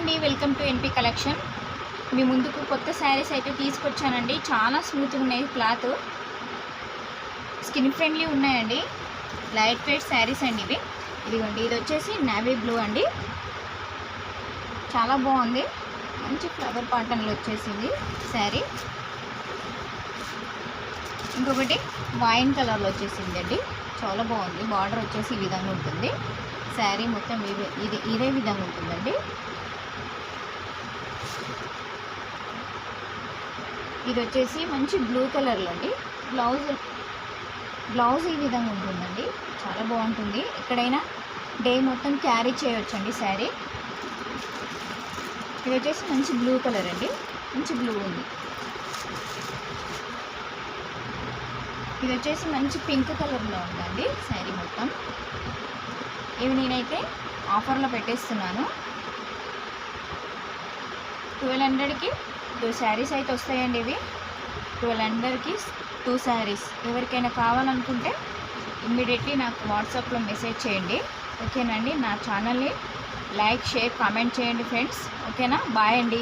అండి, welcome to NP collection. మీ ముందుకు కొత్త శారీస్ అయితే తీసుకొచ్చానండి. చాలా స్మూత్గా ఉన్నాయి, క్లాత్ స్కిన్ ఫ్రెండ్లీ ఉన్నాయండి. లైట్ వెయిట్ శారీస్ అండి ఇదిగోండి. ఇది వచ్చేసి నేవీ బ్లూ అండి, చాలా బాగుంది. మంచి ఫ్లవర్ ప్యాటర్న్లో వచ్చేసింది శారీ. ఇంకొకటి వైన్ కలర్లో వచ్చేసింది అండి, చాలా బాగుంది. బార్డర్ వచ్చేసి ఈ విధంగా ఉంటుంది. శారీ మొత్తం ఇదే విధంగా ఉంటుందండి. ఇది వచ్చేసి మంచి బ్లూ కలర్లో అండి. బ్లౌజ్ ఈ విధంగా ఉంటుందండి, చాలా బాగుంటుంది. ఎక్కడైనా డే మొత్తం క్యారీ చేయొచ్చండి శారీ. ఇది వచ్చేసి మంచి బ్లూ కలర్ అండి, మంచి బ్లూ ఉంది. ఇది వచ్చేసి మంచి పింక్ కలర్లో ఉందండి శారీ మొత్తం. ఇవి నేనైతే ఆఫర్లో పెట్టేస్తున్నాను. 1200కి 2 శారీస్ అయితే వస్తాయండి. ఇవి 1200కి 2 శారీస్. ఎవరికైనా కావాలనుకుంటే ఇమ్మీడియట్లీ నాకు వాట్సాప్లో మెసేజ్ చేయండి, ఓకేనండి. నా ఛానల్ని లైక్, షేర్, కామెంట్ చేయండి ఫ్రెండ్స్, ఓకేనా. బాయ్ అండి.